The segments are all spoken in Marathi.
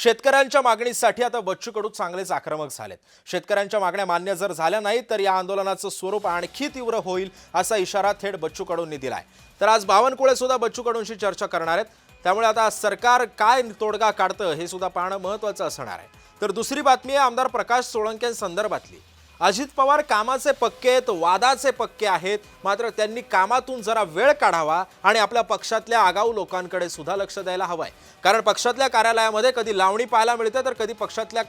शेतकऱ्यांच्या मागणीसाठी आता बच्चू कडू चांगलेच आक्रमक झालेत। शेतकऱ्यांच्या मागण्या मान्य जर झाल्या नाही तर या आंदोलनाचं स्वरूप आणखी तीव्र होईल असा इशारा थेट बच्चू कडूंनी दिलाय। तर आज बावनकुळे सुद्धा बच्चू कडूंशी चर्चा करणार आहेत। त्यामुळे आता सरकार काय तोडगा काढतं हे सुद्धा पाहणं महत्त्वाचं असणार आहे। तर दुसरी बातमी आहे आमदार प्रकाश सोळंकेंसंदर्भातली। अजित पवार कामाचे पक्के आहेत, वादाचे पक्के आहेत, मात्र त्यांनी कामातून जरा वेळ काढावा आणि आपल्या पक्षातल्या आगाऊ लोकांकडे सुद्धा लक्ष द्यायला हवंय। कारण पक्षातल्या कार्यालयामध्ये कधी लावणी पाहायला मिळते तर कधी पक्षातल्या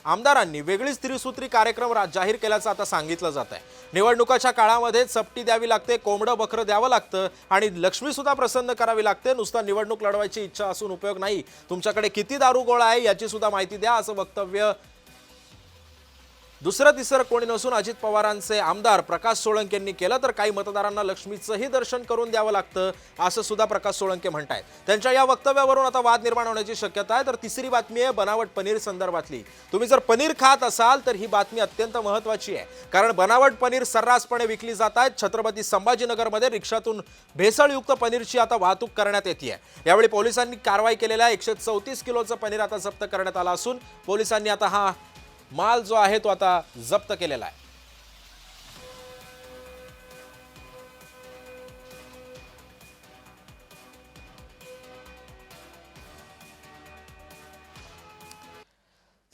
आमदारांनी वेगळीच त्रिसूत्री कार्यक्रम जाहीर केल्याचं आता सांगितलं जात आहे। निवडणुकाच्या काळामध्ये चपटी द्यावी लागते, कोंबडं बकरं द्यावं लागतं आणि लक्ष्मी सुद्धा प्रसन्न करावी लागते। नुसता निवडणूक लढवायची इच्छा असून उपयोग नाही, तुमच्याकडे किती दारू गोळा आहे याची सुद्धा माहिती द्या, असं वक्तव्य दुसरं तिसरं कोणी नसून अजित पवारांचे आमदार प्रकाश सोळंकेंनी केलं। तर काही मतदारांना लक्ष्मीचंही दर्शन करून द्यावं लागतं असं सुद्धा प्रकाश सोळंके म्हणतायत। त्यांच्या या वक्तव्यावरून आता वाद निर्माण होण्याची शक्यता आहे। तर तिसरी बातमी आहे बनावट पनीर संदर्भातली। तुम्ही जर पनीर खात असाल तर ही बातमी अत्यंत महत्त्वाची आहे, कारण बनावट पनीर सर्रासपणे विकली जात आहेत। छत्रपती संभाजीनगरमध्ये रिक्षातून भेसळयुक्त पनीरची आता वाहतूक करण्यात येते। यावेळी पोलिसांनी कारवाई केलेल्या 134 किलोचं पनीर आता जप्त करण्यात आलं असून पोलिसांनी आता हा माल जो आहे तो आता जप्त केलेला आहे।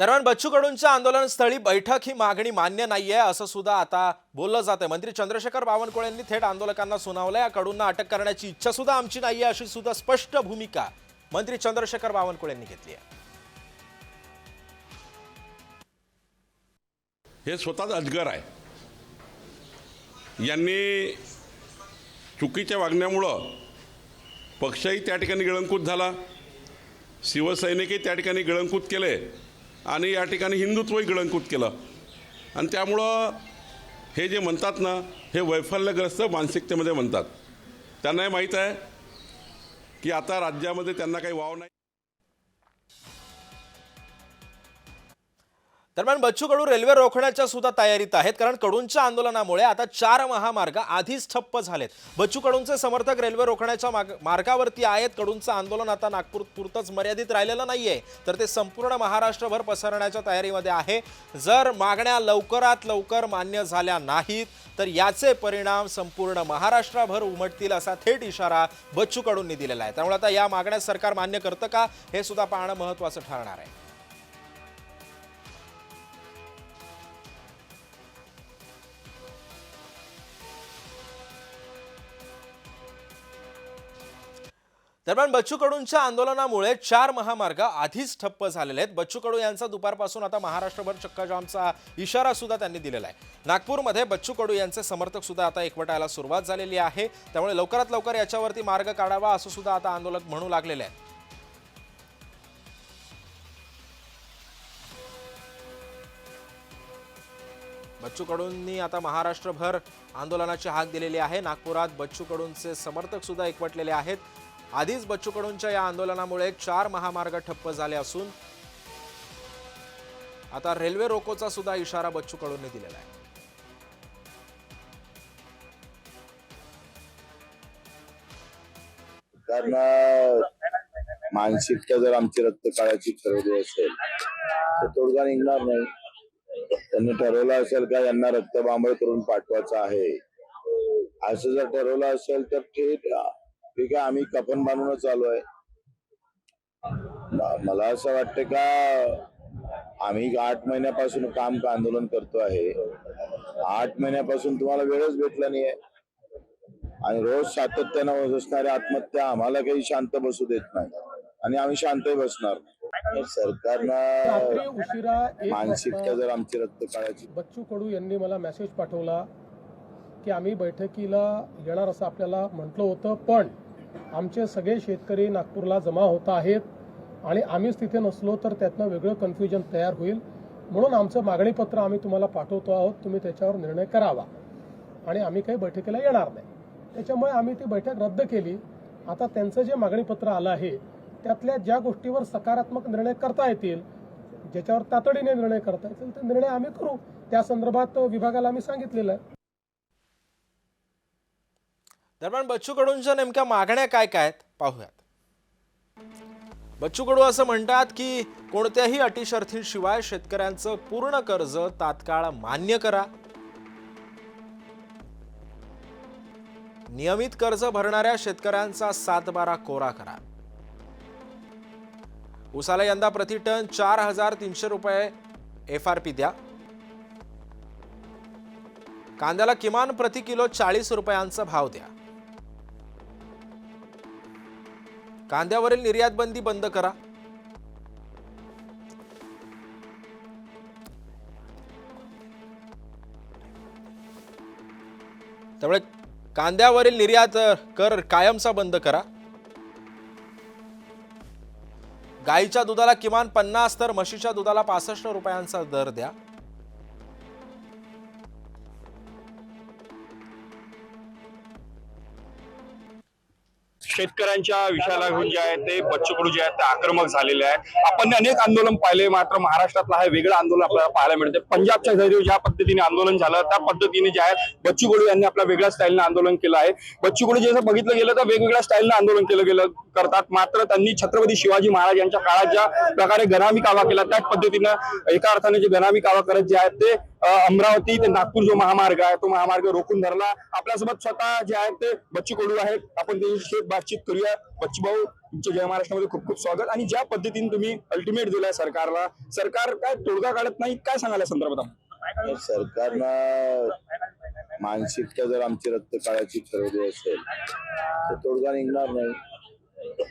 दरम्यान बच्चू कडूंच्या आंदोलनस्थळी बैठक ही मागणी मान्य नाहीये असं सुद्धा आता बोललं जात आहे। मंत्री चंद्रशेखर बावनकुळेंनी थेट आंदोलकांना सुनावलंय। कडूंना अटक करण्याची इच्छा सुद्धा आमची नाहीये अशी सुद्धा स्पष्ट भूमिका मंत्री चंद्रशेखर बावनकुळेंनी घेतली आहे। हे स्वतःच अजगर आहे। यांनी चुकीच्या वागण्यामुळं पक्षही त्या ठिकाणी गिळंकृत झाला, शिवसैनिकही त्या ठिकाणी गिळंकृत केले आणि या ठिकाणी हिंदुत्वही गिळंकृत केलं। आणि त्यामुळं हे जे म्हणतात ना, हे वैफल्यग्रस्त मानसिकतेमध्ये म्हणतात। त्यांनाही माहीत आहे की आता राज्यामध्ये त्यांना काही वाव नाही। दरम्यान बच्चू कडू रेल्वे रोखण्याच्या सुद्धा तयारीत आहेत, कारण कडूंच्या आंदोलनामुळे आता 4 महामार्ग आधीच ठप्प झालेत। बच्चू कडूंचे समर्थक रेल्वे रोखण्याच्या मार्गावरती आहेत। कडूंचं आंदोलन आता नागपूर पुरतच मर्यादित राहिलेलं नाहीये, तर ते संपूर्ण महाराष्ट्रभर पसरण्याच्या तयारीमध्ये आहे। जर मागण्या लवकरात लवकर मान्य झाल्या नाहीत तर याचे परिणाम संपूर्ण महाराष्ट्रभर उमटतील असा थेट इशारा बच्चू कडूंनी दिलेला आहे। त्यामुळे आता या मागण्या सरकार मान्य करतं का हे सुद्धा पाहणं महत्त्वाचं ठरणार आहे। दरम्यान बच्चू कडूंच्या आंदोलनामुळे 4 महामार्ग आधीच ठप्प झालेले आहेत। बच्चू कडू यांचा दुपारपासून आता महाराष्ट्रभर चक्काजामचा इशारा सुद्धा त्यांनी दिलेला आहे। नागपूरमध्ये बच्चू कडू यांचे समर्थक सुद्धा आता एकवटायला सुरुवात झालेली आहे। त्यामुळे लवकरात लवकर याच्यावरती मार्ग काढावा असं सुद्धा आता आंदोलक म्हणू लागलेले आहेत। बच्चू कडूंनी आता महाराष्ट्रभर आंदोलनाची हाक दिलेली आहे। नागपुरात बच्चू कडूंचे समर्थक सुद्धा एकवटलेले आहेत। आधीच बच्चू कडूंच्या या आंदोलनामुळे 4 महामार्ग ठप्प झाले असून आता रेल्वे रोकोचा सुद्धा इशारा बच्चू कडूंनी दिलेला आहे। कारण मानसिकता जर आमची रक्त काळाची ठरवली असेल तर तोडगा निघणार नाही। त्यांनी ठरवलं असेल का यांना रक्तबांबळ करून पाठवायचं आहे, असं जर ठरवलं असेल तर ठीक आहे, आम्ही कफन बांधूनच चालू आहे। मला असं वाटतं का आम्ही 8 महिन्यापासून आंदोलन करतो आहे। 8 महिन्यापासून तुम्हाला वेळच भेटला नाहीये आणि रोज सातत्यानं होत असणाऱ्या आत्महत्या आम्हाला काही शांत बसू देत नाही आणि आम्ही शांतही बसणार नाही। सरकारनं मानसिकता जर आमची रक्त काळाची। बच्चू कडू यांनी मला मेसेज पाठवला की आम्ही बैठकीला येणार असं आपल्याला म्हटलं होतं, पण आमचे सगळे शेतकरी नागपूरला जमा होत आहेत आणि आम्हीच तिथे नसलो तर त्यातनं वेगळं कन्फ्युजन तयार होईल, म्हणून आमचं मागणीपत्र आम्ही तुम्हाला पाठवतो आहोत, तुम्ही त्याच्यावर निर्णय करावा आणि आम्ही काही बैठकीला येणार नाही। त्याच्यामुळे आम्ही ती बैठक रद्द केली। आता त्यांचं जे मागणीपत्र आलं आहे त्यातल्या ज्या गोष्टीवर सकारात्मक निर्णय करता येतील, ज्याच्यावर तातडीने निर्णय करता येतील ते निर्णय आम्ही करू। त्या संदर्भात विभागाला आम्ही सांगितलेलं आहे। दरम्यान बच्चू कडूंच्या नेमक्या मागण्या काय काय आहेत पाहूयात। बच्चू कडू असं म्हणतात की कोणत्याही अटी शर्थींशिवाय शेतकऱ्यांचं पूर्ण कर्ज तात्काळ मान्य करा. नियमित कर्ज भरणाऱ्या शेतकऱ्यांचा 7/12 कोरा करा. ऊसाला यंदा प्रति टन 4,300 रुपये FRP द्या. कांद्याला किमान प्रति किलो 40 रुपयांचा भाव द्या. कांद्यावरील निर्यात बंदी बंद करा. त्यामुळे कांद्यावरील निर्यात कर कायमचा बंद करा. गाईच्या दुधाला किमान 50 तर म्हशीच्या दुधाला 65 रुपयांचा दर द्या. शेतकऱ्यांच्या विषयाला घेऊन जे आहे ते बच्चू कडू जे आहेत ते आक्रमक झालेले आहेत. आपण अनेक आंदोलन पाहिले, मात्र महाराष्ट्रातलं हे वेगळं आंदोलन आपल्याला पाहायला मिळते. पंजाबच्या घरी ज्या पद्धतीने आंदोलन झालं त्या पद्धतीने जे आहे बच्चू कडू यांनी आपल्या वेगळ्या स्टाईलनं आंदोलन केलं आहे. बच्चू कडू जसं बघितलं गेलं तर वेगवेगळ्या स्टाईलनं आंदोलन केलं गेलं करतात, मात्र त्यांनी छत्रपती शिवाजी महाराज यांच्या काळात ज्या प्रकारे गनामी कावा केला त्याच पद्धतीनं एका अर्थाने जे गनामी कावा करत जे आहेत ते अमरावती ते नागपूर जो महामार्ग आहे तो महामार्ग रोखून धरला. आपल्यासोबत स्वतः जे आहेत ते बच्चू कडू आहेत, आपण त्यांच्याशी बातचीत करूया. बच्चू भाऊ, तुमचं जय महाराष्ट्रामध्ये खूप खूप स्वागत. आणि ज्या पद्धतीने तुम्ही अल्टिमेट दिलाय सरकारला, सरकार काय तोडगा काढत नाही, काय सांगायला संदर्भात? सरकारनं मानसिकता जर आमची रक्त काळाची ठरवली असेल तर तोडगा निघणार नाही.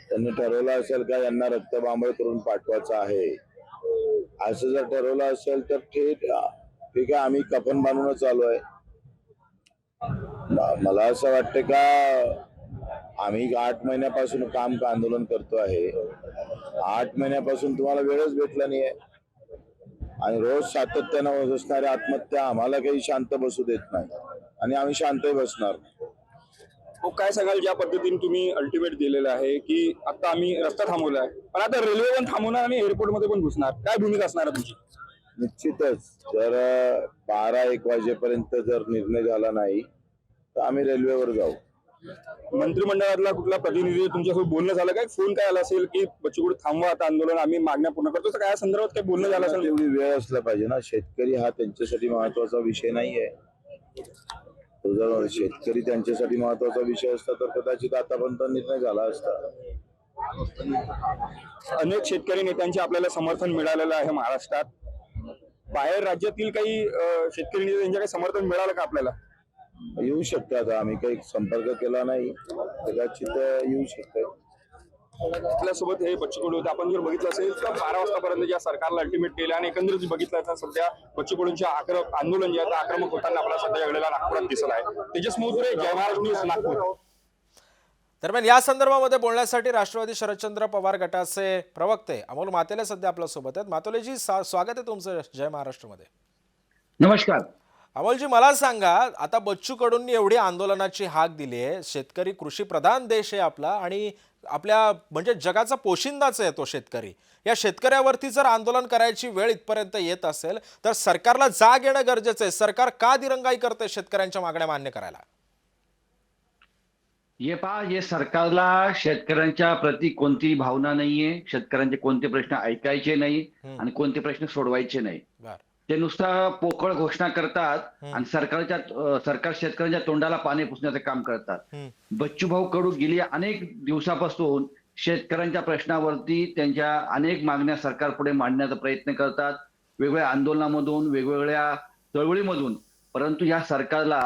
त्यांनी ठरवलं असेल का यांना रक्तबांबळ करून पाठवायचं आहे, असं जर ठरवलं असेल तर ठीक आहे, आम्ही कफन बांधूनच चालू आहे. मला असं वाटतं का आम्ही 8 महिन्यापासून आंदोलन करतो आहे. 8 महिन्यापासून तुम्हाला वेळच भेटला नाहीये आणि रोज सातत्यानं होत असणारी आत्महत्या आम्हाला काही शांत बसू देत नाही आणि आम्ही शांतही बसणार नाही. काय सांगाल ज्या पद्धतीने तुम्ही अल्टिमेट दिलेलं आहे की आता आम्ही रस्ता थांबवला आहे, पण आता रेल्वे पण थांबवणार आणि एअरपोर्ट मध्ये पण घुसणार, काय भूमिका असणार आहे तुमची? निश्चितच जर 12-1 वाजेपर्यंत जर निर्णय झाला नाही तर आम्ही रेल्वेवर जाऊ. मंत्रिमंडळातला कुठला प्रतिनिधी तुमच्यासोबत बोलणं झालं काय? फोन काय आला असेल की बच्चू कडू थांबवा आता आंदोलन, आम्ही मागण्या पूर्ण करतो, तर काय संदर्भात काही बोलणं झालं असेल? एवढी वेळ असला पाहिजे ना. शेतकरी हा त्यांच्यासाठी महत्वाचा विषय नाहीये. तो जर शेतकरी त्यांच्यासाठी महत्वाचा विषय असता तर कदाचित आतापर्यंत निर्णय झाला असता. अनेक शेतकरी नेत्यांचे आपल्याला समर्थन मिळालेलं आहे महाराष्ट्रात. बाहेर राज्यातील काही शेतकरी नेते त्यांच्या काही समर्थन मिळालं का आपल्याला? येऊ शकतात, आम्ही काही संपर्क केला नाही, कदाचित येऊ शकतात. आपल्यासोबत हे बच्चू कडू होते. आपण जर बघितलं असेल तर 12 वाजतापर्यंत ज्या सरकारला अल्टिमेट केलं आणि एकंदरीत बघितलं तर सध्या बच्चू कडूंचे आंदोलन जे आहे आक्रमक होताना आपल्याला सध्या वेळेला नागपुरात दिसत आहे. तेजस मोहतुरे, जय महाराष्ट्र न्यूज, नागपूर. दरम्यान या संदर्भामध्ये बोलण्यासाठी राष्ट्रवादी शरदचंद्र पवार गटाचे प्रवक्ते अमोल मातेले सध्या आपल्या सोबत आहेत. मातोलेजी, स्वागत आहे तुमचं जय महाराष्ट्रमध्ये. नमस्कार. अमोलजी, मला सांगा, आता बच्चू कडूंनी एवढी आंदोलनाची हाक दिली आहे. शेतकरी कृषी प्रधान देश आहे आपला आणि आपल्या म्हणजे जगाचा पोशिंदाच आहे तो शेतकरी. या शेतकऱ्यावरती जर आंदोलन करायची वेळ इथपर्यंत येत असेल तर सरकारला जाग येणं गरजेचं आहे. सरकार का दिरंगाई करते शेतकऱ्यांच्या मागण्या मान्य करायला? हे सरकारला शेतकऱ्यांच्या प्रती कोणतीही भावना नाहीये. शेतकऱ्यांचे कोणते प्रश्न ऐकायचे नाही आणि कोणते प्रश्न सोडवायचे नाही. ते नुसता पोकळ घोषणा करतात आणि सरकार शेतकऱ्यांच्या तोंडाला पाणी पुसण्याचं काम करतात. बच्चू भाऊ कडू गेली अनेक दिवसापासून शेतकऱ्यांच्या प्रश्नावरती त्यांच्या अनेक मागण्या सरकार पुढे मांडण्याचा प्रयत्न करतात, वेगवेगळ्या आंदोलनामधून, वेगवेगळ्या चळवळीमधून. परंतु या सरकारला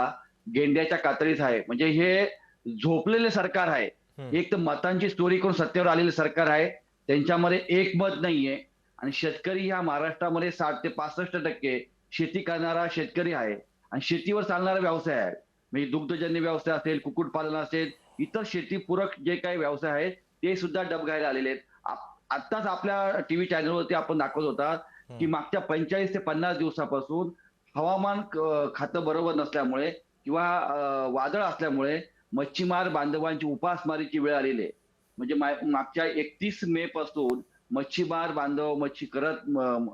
गेंड्याच्या कातडीत आहे. म्हणजे हे झोपलेले सरकार आहे. एक तर मतांची चोरी करून सत्तेवर आलेले सरकार आहे, त्यांच्यामध्ये एकमत नाहीये. आणि शेतकरी ह्या महाराष्ट्रामध्ये 60 ते 65% शेती करणारा शेतकरी आहे आणि शेतीवर चालणारा व्यवसाय आहे. म्हणजे दुग्धजन्य व्यवसाय असेल, कुक्कुटपालन असेल, इतर शेतीपूरक जे काही व्यवसाय आहेत ते सुद्धा डबघाईला आलेले आहेत. आत्ताच आपल्या टीव्ही चॅनलवरती आपण दाखवत होता की मागच्या 45 ते 50 दिवसापासून हवामान खातं बरोबर नसल्यामुळे किंवा वादळ असल्यामुळे मच्छीमार बांधवांची उपासमारीची वेळ आलेली आहे. म्हणजे मागच्या 31 मे पासून मच्छीमार बांधव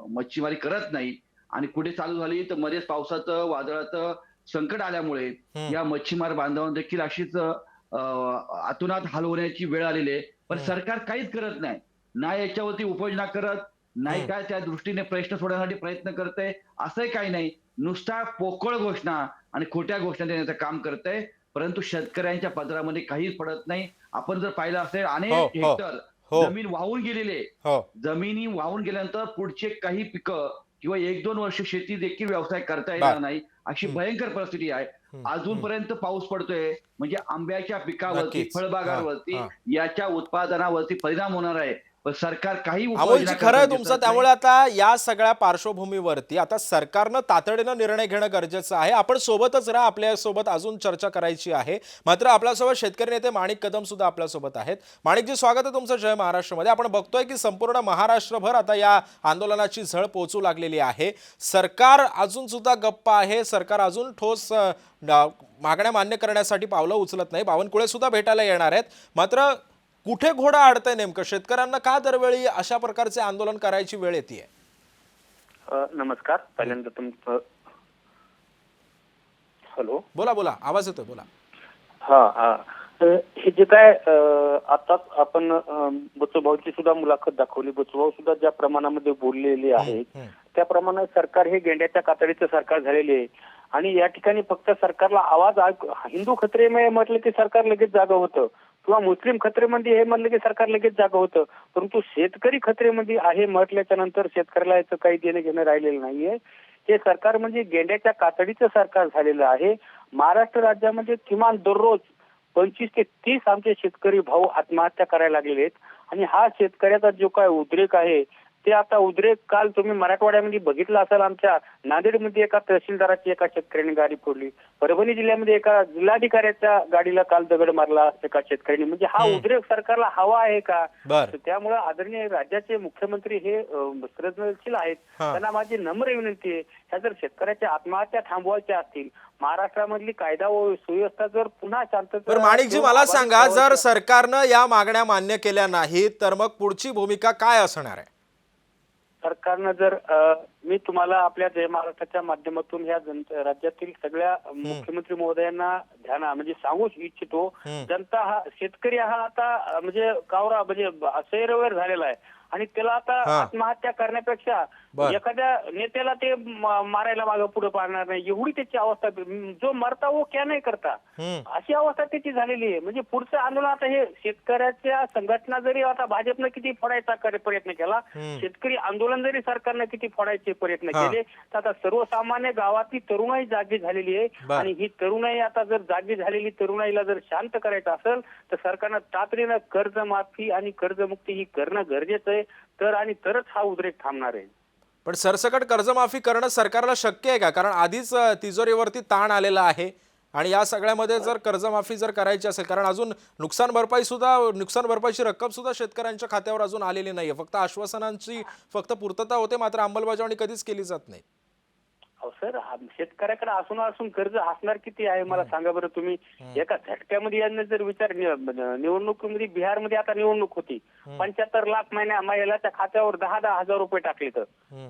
मच्छीमारी करत नाही आणि पुढे चालू झाली तर मध्येच पावसाचं वादळाचं संकट आल्यामुळे या मच्छीमार बांधवांना देखील अशीच अतोनात हाल होण्याची वेळ आलेली आहे. पण सरकार काहीच करत नाही. नाही याच्यावरती उपाययोजना करत, नाही काय त्या दृष्टीने प्रश्न सोडवण्यासाठी प्रयत्न करते, असंही काही नाही. नुसता पोकळ घोषणा आणि खोट्या घोषणा देण्याचं काम करतंय, परंतु शेतकऱ्यांच्या पदरामध्ये काहीच पडत नाही. आपण जर पाहिलं असेल हो, अनेक हो, हेक्टर हो. जमीन वाहून गेलेली आहे. हो. जमिनी वाहून गेल्यानंतर पुढचे काही पिकं किंवा 1-2 वर्ष शेती देखील व्यवसाय करता येणार बर. नाही, अशी भयंकर परिस्थिती आहे. अजूनपर्यंत पाऊस पडतोय म्हणजे आंब्याच्या पिकावरती, नक्कीच. फळबागांवरती, हां, याच्या उत्पादनावरती परिणाम होणार आहे. पण सरकार काही अमोलजी उपाययोजना खरं आहे करताना तुमचं. दिसत त्यामुळे नाही. आता या सगळ्या पार्श्वभूमीवरती आता सरकारनं तातडीनं निर्णय घेणं गरजेचं आहे. आपण सोबतच राहा, आपल्यासोबत अजून चर्चा करायची आहे. मात्र आपल्यासोबत शेतकरी नेते माणिक कदम सुद्धा आपल्यासोबत आहेत. माणिकजी, स्वागत आहे तुमचं जय महाराष्ट्रमध्ये. आपण बघतोय की संपूर्ण महाराष्ट्रभर आता या आंदोलनाची झळ पोचू लागलेली आहे. सरकार अजून सुद्धा गप्प आहे. सरकार अजून ठोस मागण्या मान्य करण्यासाठी पावलं उचलत नाही. बावनकुळे सुद्धा भेटायला येणार आहेत. मात्र कुठे घोडा अडतंय नेमकं? शेतकऱ्यांना का दरवेळी अशा प्रकारचे आंदोलन करायची वेळ येते? नमस्कार. पहिल्यांदा तुमचं हॅलो. बोला बोला, आवाज येतोय, बोला. हा. हे जे काय आता आपण बच्चूभाऊची सुद्धा मुलाखत दाखवली. बच्चूभाऊ सुद्धा ज्या प्रमाणामध्ये बोललेले आहेत त्याप्रमाणे सरकार हे गेंड्याच्या कातडीचं सरकार झालेले आहे. आणि या ठिकाणी फक्त सरकारला आवाज हिंदू खत्रे म्हटलं की सरकार लगेच जागा होतं, किंवा मुस्लिम खत्रेमध्ये हे म्हणलं की सरकार लगेच जागा होतं. परंतु शेतकरी खत्रेमध्ये आहे म्हटल्याच्या नंतर शेतकऱ्याला याचं काही देणं घेणं राहिलेलं नाहीये. हे सरकार म्हणजे गेंड्याच्या कातडीचं सरकार झालेलं आहे. महाराष्ट्र राज्यामध्ये किमान दररोज 25 ते 30 आमचे शेतकरी भाऊ आत्महत्या करायला लागलेले आहेत. आणि हा शेतकऱ्याचा जो काय उद्रेक आहे ते आता उद्रेक काल तुम्ही मराठवाड्यामध्ये बघितलं असेल. आमच्या नांदेडमध्ये एका तहसीलदाराची एका शेतकऱ्याने गाडी फोडली. परभणी जिल्ह्यामध्ये एका जिल्हाधिकाऱ्याच्या गाडीला काल दगड मारला एका शेतकऱ्याने. म्हणजे हा उद्रेक सरकारला हवा आहे का? बर. त्यामुळे आदरणीय राज्याचे मुख्यमंत्री हे संवेदनशील आहेत. त्यांना माझी नम्र विनंती आहे, ह्या जर शेतकऱ्याच्या आत्महत्या थांबवायच्या असतील, महाराष्ट्रामधली कायदा व सुव्यवस्था जर पुन्हा शांतता. बरं माणिकजी, मला सांगा, जर सरकारनं या मागण्या मान्य केल्या नाहीत तर मग पुढची भूमिका काय असणार आहे? सरकारनं जर मी तुम्हाला आपल्या जय महाराष्ट्राच्या माध्यमातून ह्या राज्यातील सगळ्या मुख्यमंत्री महोदयांना म्हणजे सांगू इच्छितो, जनता हा शेतकरी हा आता म्हणजे कावरा म्हणजे सैरवैर झालेला आहे. आणि त्याला आता आत्महत्या करण्यापेक्षा एखाद्या नेत्याला ते मारायला मागं पुढे पाडणार नाही, एवढी त्याची अवस्था. जो मरता वो क्या नाही करता, अशी अवस्था त्याची झालेली आहे. म्हणजे पुढचं आंदोलन आता हे शेतकऱ्याच्या संघटना जरी आता भाजपनं किती फोडायचा प्रयत्न केला, शेतकरी आंदोलन जरी सरकारनं किती फोडायचे प्रयत्न केले, तर आता सर्वसामान्य गावातली तरुणाई जागी झालेली आहे. आणि ही तरुणाई आता जर जागी झालेली तरुणाईला जर शांत करायचं असेल तर सरकारनं तातडीनं कर्जमाफी आणि कर्जमुक्ती ही करणं गरजेचं आहे. तरच हा उद्रेक थांबणार आहे. पण सरसकट कर्जमाफी करणं सरकारला शक्य आहे का? कारण आधीच तिजोरीवरती ताण आलेला आहे आणि या सगळ्यामध्ये जर कर्जमाफी जर करायची असेल, कारण अजून नुकसान भरपाईची रक्कम सुद्धा शेतकऱ्यांच्या खात्यावर अजून आलेली नाहीये. फक्त आश्वासनांची फक्त पूर्तता होते, मात्र अंमलबजावणी कधीच केली जात नाही. सर, शेतकऱ्याकडे असून कर्ज असणार किती आहे मला सांगा बरं तुम्ही. एका झटक्यामध्ये यांनी जर विचार निवडणुकीमध्ये बिहारमध्ये आता निवडणूक होती, 75 लाख महिन्याच्या खात्यावर 10,000 हजार रुपये टाकले. तर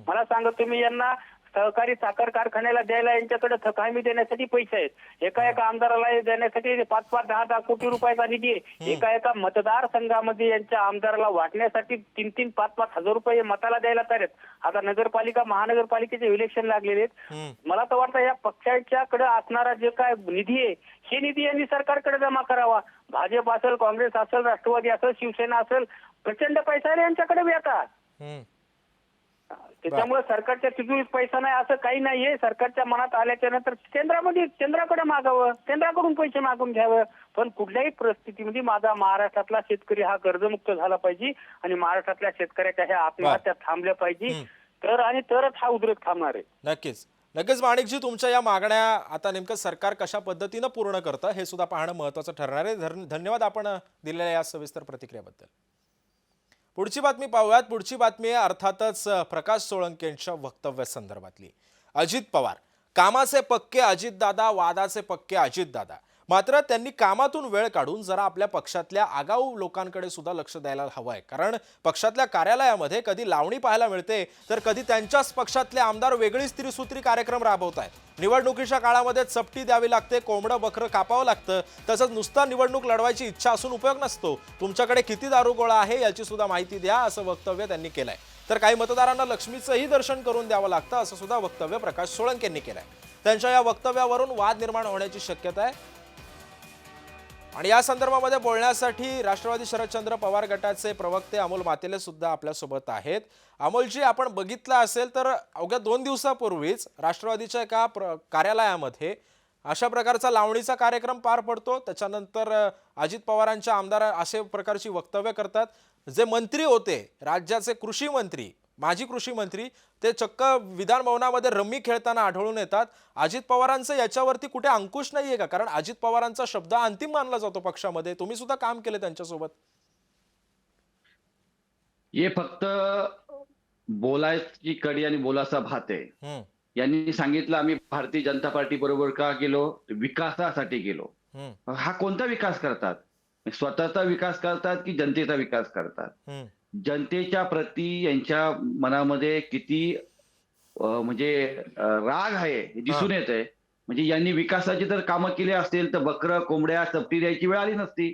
मला सांगा तुम्ही, यांना सहकारी साखर कारखान्याला द्यायला यांच्याकडे हमी देण्यासाठी पैसे आहेत. एका आमदाराला देण्यासाठी 5-5, 10-10 कोटी रुपयाचा निधी आहे. एका मतदारसंघामध्ये यांच्या आमदाराला वाटण्यासाठी 3-3, 5-5 हजार रुपये मताला द्यायला तयार आहेत. आता नगरपालिका महानगरपालिकेचे इलेक्शन लागलेले आहेत. मला तर वाटतं या पक्षाच्याकडे असणारा जे काय निधी आहे, हे निधी यांनी सरकारकडे जमा करावा. भाजप असेल, काँग्रेस असेल, राष्ट्रवादी असेल, शिवसेना असेल, प्रचंड पैसा यांच्याकडे बी आता. त्याच्यामुळे सरकारच्या तिजोरीत पैसा नाही असं काही नाहीये. सरकारच्या मनात आल्याच्या नंतर केंद्राकडे मागावं, केंद्राकडून पैसे मागून घ्यावं. पण कुठल्याही परिस्थितीमध्ये माझा महाराष्ट्रातला शेतकरी हा कर्जमुक्त झाला पाहिजे आणि महाराष्ट्रातल्या शेतकऱ्याच्या ह्या आत्महत्या थांबल्या पाहिजे. तरच हा उद्रेक थांबणार आहे. नक्कीच माणिकजी, तुमच्या या मागण्या आता नेमकं सरकार कशा पद्धतीनं पूर्ण करतं हे सुद्धा पाहणं महत्वाचं ठरणार आहे. धन्यवाद आपण दिलेल्या या सविस्तर प्रतिक्रियेबद्दल. पुढची बातमी पाहूयात. पुढची बातमी आहे अर्थातच प्रकाश सोळंकेंच्या वक्तव्यासंदर्भातली. अजित पवार, कामाचे पक्के अजितदादा, वादाचे पक्के अजितदादा. मात्र त्यांनी कामातून वेळ काढून जरा आपल्या पक्षातल्या आगाऊ लोकांकडे सुद्धा लक्ष द्यायला हवं आहे, कारण पक्षातल्या कार्यालयामध्ये कधी लावणी पाहायला मिळते तर कधी त्यांच्याच पक्षातले आमदार वेगळीच त्रिसूत्री कार्यक्रम राबवत आहेत। निवडणुकीच्या काळामध्ये चपटी द्यावी लागते, कोंबडं बकरं कापावं लागतं, तसंच नुसता निवडणूक लढवायची इच्छा असून उपयोग नसतो। तुमच्याकडे किती दारुगोळा आहे याची सुद्धा माहिती द्या, असं वक्तव्य त्यांनी केलंय। तर काही मतदारांना लक्ष्मीचंही दर्शन करून द्यावं लागतं, असं सुद्धा वक्तव्य प्रकाश सोळंके यांनी केलंय। त्यांच्या या वक्तव्यावरून वाद निर्माण होण्याची शक्यता आहे आणि या संदर्भामध्ये बोलण्यासाठी राष्ट्रवादी शरदचंद्र पवार गटाचे प्रवक्ते अमोल मातेले सुद्धा आपल्यासोबत आहेत। अमोलजी, आपण बघितलं असेल तर अवघ्या 2 दिवसापूर्वीच राष्ट्रवादीच्या एका कार्यालयामध्ये अशा प्रकारचा लावणीचा कार्यक्रम पार पडतो। त्याच्यानंतर अजित पवारांच्या आमदार असे प्रकारची वक्तव्य करतात। जे मंत्री होते, राज्याचे कृषी मंत्री, माजी कृषी मंत्री, ते चक्क विधान भवनामध्ये रम्मी खेळताना आढळून येतात। अजित पवारांचं याच्यावरती कुठे अंकुश नाहीये का? कारण अजित पवारांचा शब्द अंतिम मानला जातो पक्षामध्ये, तुम्ही सुद्धा काम केले त्यांच्यासोबत। हे फक्त बोलायची कडी आणि बोलाचा भात आहे। यांनी सांगितलं आम्ही भारतीय जनता पार्टी बरोबर का गेलो, विकासासाठी गेलो। हा कोणता विकास करतात? स्वतःचा विकास करतात की जनतेचा विकास करतात? जनतेच्या प्रती यांच्या मनामध्ये किती म्हणजे राग आहे हे दिसून येत आहे। म्हणजे यांनी विकासाची जर कामं केली असतील तर बकरं कोंबड्या चपटी द्यायची वेळ आली नसती,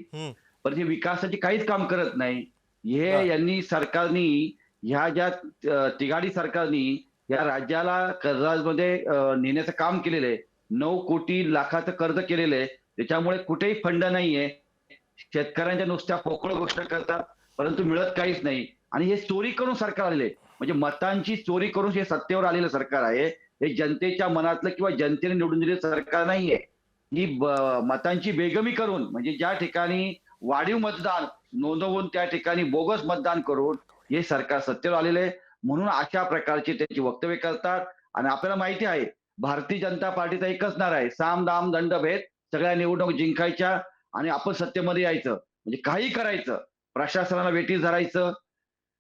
पण हे विकासाची काहीच काम करत नाही। हे यांनी सरकारनी ह्या ज्या तिघाडी सरकारनी या राज्याला कर्जामध्ये नेण्याचं काम केलेलं आहे। 9 कोटी लाखाचं कर्ज केलेलं आहे, त्याच्यामुळे कुठेही फंड नाहीये। शेतकऱ्यांच्या नुसत्या पोकळ गोष्ट करतात परंतु मिळत काहीच नाही आणि हे चोरी करून सरकार आलेले, म्हणजे मतांची चोरी करून हे सत्तेवर आलेलं सरकार आहे। हे जनतेच्या मनातलं किंवा जनतेने निवडून दिलेलं सरकार नाहीये। ही मतांची बेगमी करून, म्हणजे ज्या ठिकाणी वाढीव मतदान नोंदवून त्या ठिकाणी बोगस मतदान करून हे सरकार सत्तेवर आलेलं आहे। म्हणून अशा प्रकारचे त्यांची वक्तव्य करतात आणि आपल्याला माहिती आहे भारतीय जनता पार्टीचा एकच नारा आहे, साम दाम दंड भेद, सगळ्या निवडणूक जिंकायच्या आणि आपण सत्तेमध्ये यायचं, म्हणजे काही करायचं, प्रशासनाला वेठीस धरायचं,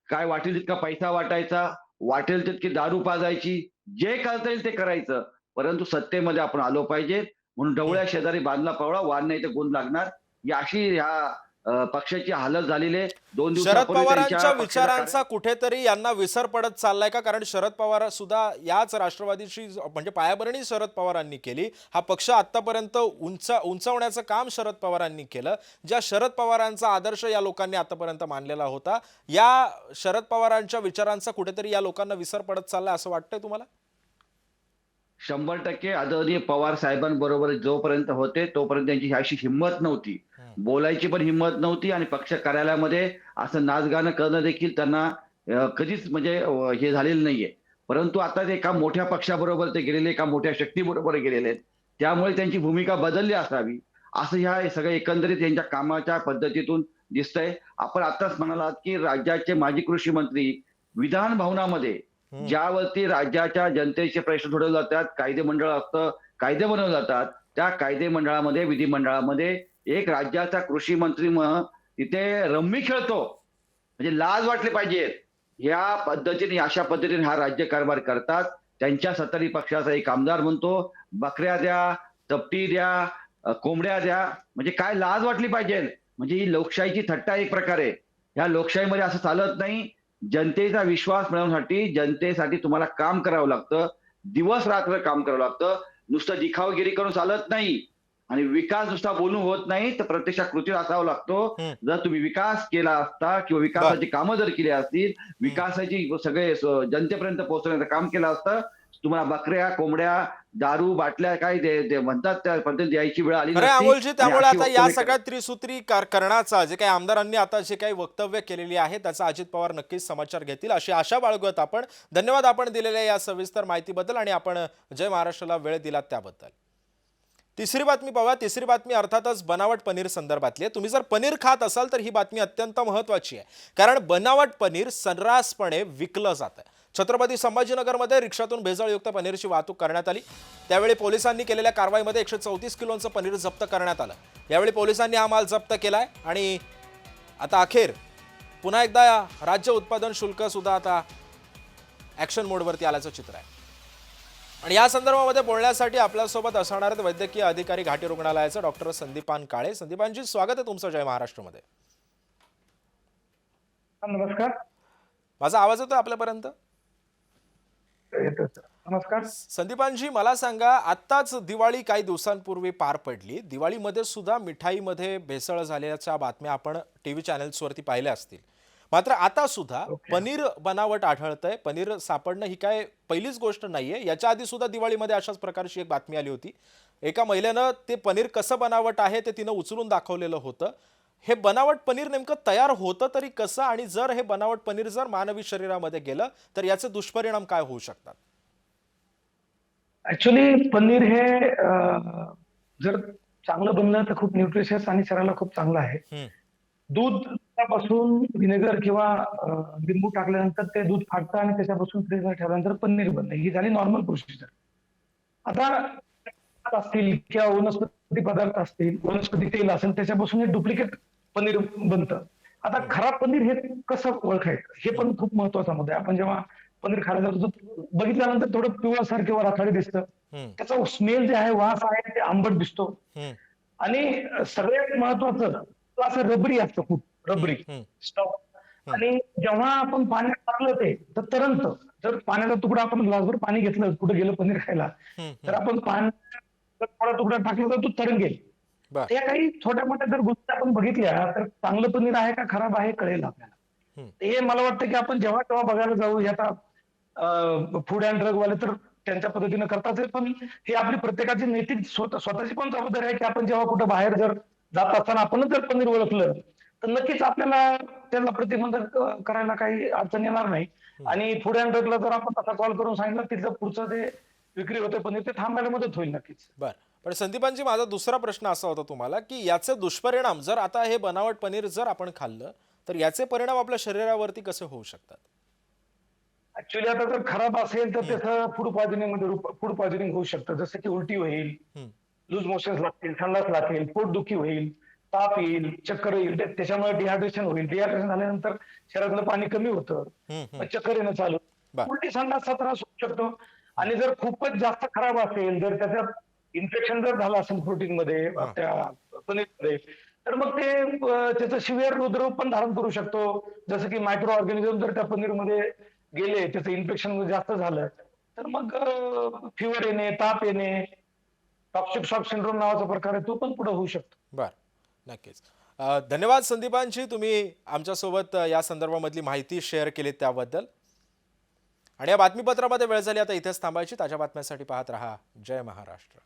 काय वाटेल तितका पैसा वाटायचा, वाटेल तितकी दारू पाजायची, जे करता येईल ते करायचं, परंतु सत्तेमध्ये आपण आलो पाहिजे। म्हणून ढवळ्या शेजारी बांधला पवळा, वाढ नाही तर गुण लागणार, ही अशी ह्या पक्षाची हालत झालेली आहे। 2 शरद पवारांच्या विचारांचा कुठेतरी यांना विसर पडत चाललाय का? कारण शरद पवार सुद्धा याच राष्ट्रवादीची म्हणजे पायाभरणी शरद पवारांनी केली। हा पक्ष आतापर्यंत उंचावण्याचं काम शरद पवारांनी केलं। ज्या शरद पवारांचा आदर्श या लोकांनी आतापर्यंत मानलेला होता, या शरद पवारांच्या विचारांचा कुठेतरी या लोकांना विसर पडत चाललाय असं वाटतंय तुम्हाला? 100% आदरणीय पवार साहेबांबरोबर जोपर्यंत होते तोपर्यंत त्यांची अशी हिंमत नव्हती, बोलायची पण हिंमत नव्हती आणि पक्ष कार्यालयामध्ये असं नाचगाणं करणं देखील त्यांना कधीच म्हणजे हे झालेलं नाहीये। परंतु आता ते एका मोठ्या पक्षाबरोबर ते गेलेले, एका मोठ्या शक्तीबरोबर गेलेले आहेत, त्यामुळे त्यांची भूमिका बदलली असावी असं ह्या सगळ्या एकंदरीत यांच्या कामाच्या पद्धतीतून दिसतंय। आपण आताच म्हणालात की राज्याचे माजी कृषी मंत्री विधान भवनामध्ये ज्यावरती राज्याच्या जनतेचे प्रश्न सोडवले जातात, कायदे मंडळ असतं, कायदे बनवले जातात, त्या कायदे मंडळामध्ये, विधिमंडळामध्ये एक राज्याचा कृषी मंत्री तिथे रम्मी खेळतो, म्हणजे लाज वाटली पाहिजे। या पद्धतीने, अशा पद्धतीने हा राज्य कारभार करतात। त्यांच्या सत्ताधारी पक्षाचा एक आमदार म्हणतो बकऱ्या द्या, चपटी द्या, कोंबड्या द्या, म्हणजे काय लाज वाटली पाहिजे। म्हणजे ही लोकशाहीची थट्टा एक प्रकारे। ह्या लोकशाहीमध्ये असं चालत नाही। जनतेचा विश्वास मिळवण्यासाठी जनतेसाठी तुम्हाला काम करावं लागतं, दिवस रात्र काम करावं लागतं, नुसतं दिखावगिरी करून चालत नाही। आणि विकास नुसता बोलून होत नाही, तर प्रत्यक्षात कृतीत असावा लागतो। जर तुम्ही विकास केला असता किंवा विकासाची कामं जर केली असतील, विकासाची सगळे जनतेपर्यंत पोहोचवण्याचं काम केलं असतं, तुम्हाला बकऱ्या कोंबड्या दारू बाटल्या काय ते म्हणतात त्या पद्धतीने द्यायची वेळ आली नसती। अमोलजी, त्यामुळे आता या सगळ्या त्रिसूत्री करण्याचा जे काही आमदारांनी आता जे काही वक्तव्य केलेली आहे त्याचा अजित पवार नक्कीच समाचार घेतील अशी आशा बाळगत आपण। धन्यवाद आपण दिलेल्या या सविस्तर माहितीबद्दल आणि आपण जय महाराष्ट्राला वेळ दिलात त्याबद्दल। तिसरी बातमी पाहूया। तिसरी बातमी अर्थातच बनावट पनीर संदर्भातली आहे। तुम्ही जर पनीर खात असाल तर ही बातमी अत्यंत महत्त्वाची आहे, कारण बनावट पनीर सर्रासपणे विकलं जातं। छत्रपती संभाजीनगरमध्ये रिक्षातून भेसळयुक्त पनीरची वाहतूक करण्यात आली। त्यावेळी पोलिसांनी केलेल्या कारवाईमध्ये 134 किलोचं पनीर जप्त करण्यात आलं। यावेळी पोलिसांनी हा माल जप्त केलाय आणि आता अखेर पुन्हा एकदा राज्य उत्पादन शुल्क सुद्धा आता ऍक्शन मोडवरती आल्याचं चित्र आहे। आणि या संदर्भामध्ये बोलण्यासाठी आपल्यासोबत असणार आहेत वैद्यकीय अधिकारी घाटी रुग्णालयाचे डॉक्टर संदीपान काळे. संदीपानजी, स्वागत आहे तुमचं जय महाराष्ट्रमध्ये. नमस्कार. माझा आवाज येतोय आपल्यापर्यंत? येतो सर. नमस्कार. संदीपानजी, मला सांगा, आत्ताच दिवाळी काही दिवसांपूर्वी पार पडली. दिवाळीमध्ये सुद्धा मिठाईमध्ये भेसळ झाल्याच्या बातम्या आपण टीव्ही चॅनल्सवरती पाहिल्या असतील. मात्र आता सुद्धा पनीर बनावट आढळतंय. पनीर सापडणं ही काय पहिलीच गोष्ट नाहीये. याच्या आधी सुद्धा दिवाळीमध्ये अशाच प्रकारची एक बातमी आली होती. एका महिलेनं ते पनीर कसं बनावट आहे ते तिनं उचलून दाखवलेलं होतं. हे बनावट पनीर नेमकं तयार होतं तरी कसं, आणि जर हे बनावट पनीर जर मानवी शरीरामध्ये गेलं तर याचे दुष्परिणाम काय होऊ शकतात? ऍक्च्युली पनीर हे जर चांगलं बनलं तर खूप न्यूट्रिशियस आणि शरीराला खूप चांगलं आहे. दूधापासून विनेगर किंवा लिंबू टाकल्यानंतर ते दूध फाटतं आणि त्याच्यापासून फ्रीजमध्ये ठेवल्यानंतर पनीर बनतं. ही झाली नॉर्मल प्रोसिजर. आता असतील किंवा वनस्पती पदार्थ असतील, वनस्पती तेल असेल, त्याच्यापासून हे डुप्लिकेट पनीर बनतं. आता खराब पनीर हे कसं ओळखायचं हे पण खूप महत्वाचा मुद्दा आहे. आपण जेव्हा पनीर खायला जातो बघितल्यानंतर थोडं पिवळसर किंवा राखाडी दिसतं. त्याचा स्मेल जे आहे, वास आहे, ते आंबट दिसतो. आणि सगळ्यात महत्वाचं असं रबरी असतं, खूप रबरी स्टॉक. आणि जेव्हा आपण पाण्यात टाकलं ते तर तरंगतं. जर पाण्याचा तुकडा आपण ग्लासभर पाणी घेतलं, कुठे गेलं पनीर खायला, तर आपण पाण्यात थोडा तुकडा टाकला तर तो तरंगेल. त्या काही छोट्या मोठ्या जर गोष्टी आपण बघितल्या तर चांगलं पनीर आहे का खराब आहे कळेल आपल्याला. हे मला वाटतं की आपण जेव्हा तेव्हा बघायला जाऊ. आता फूड अँड ड्रग वाले तर त्यांच्या पद्धतीनं करतात, पण हे आपली प्रत्येकाची नैतिक स्वतःची पण जबाबदारी आहे की आपण जेव्हा कुठं बाहेर जर जात असताना आपणच जर पनीर ओळखलं तर नक्कीच आपल्याला त्याला प्रतिबंध करायला काही अडचण येणार नाही. आणि फूड अँड ड्रगला जर आपण तसा कॉल करून सांगितलं तिथलं पुढचं ते विक्री होते पनीर ते थांबायला मदत होईल नक्कीच. बरं. पण संदीपानजी, माझा दुसरा प्रश्न असा होता तुम्हाला की याचे दुष्परिणाम, जर आता हे बनावट पनीर जर आपण खाल्लं तर याचे परिणाम आपल्या शरीरावरती कसे होऊ शकतात? ऍक्च्युली आता जर खराब असेल तर त्याचं फूड पॉइझनिंग होऊ शकतं. जसं की उलटी होईल, लूज मोशन्स लागतील, संडास लागेल, पोटदुखी होईल, ताप येईल, चक्कर येईल. त्याच्यामुळे डिहायड्रेशन होईल. डिहायड्रेशन झाल्यानंतर शरीरातलं पाणी कमी होतं, चक्कर येणं चालू, उलटी संडासचा त्रास होऊ शकतो. आणि जर खूपच जास्त खराब असेल, जर त्याच्यात इन्फेक्शन जर झालं असेल प्रोटीन मध्ये, त्या पनीरमध्ये, तर मग ते त्याचं सिव्हिअर हृदरोग पण धारण करू शकतो. जसं की मायक्रो ऑर्गॅनिझम जर त्या पनीरमध्ये गेले, त्याचं इन्फेक्शन जास्त झालं तर मग फिवर येणे, ताप येणे, टॉक्सिक शॉक सिंड्रोम नावाचा प्रकार आहे, तो पण पुढे होऊ शकतो. बरं, नक्कीच. धन्यवाद संदीपानजी, तुम्ही आमच्यासोबत या संदर्भामधली माहिती शेअर केली त्याबद्दल. आणि या बातमीपत्रामध्ये वेळ झाली आता इथेच थांबायची. ताज्या बातम्यांसाठी पाहत रहा जय महाराष्ट्र.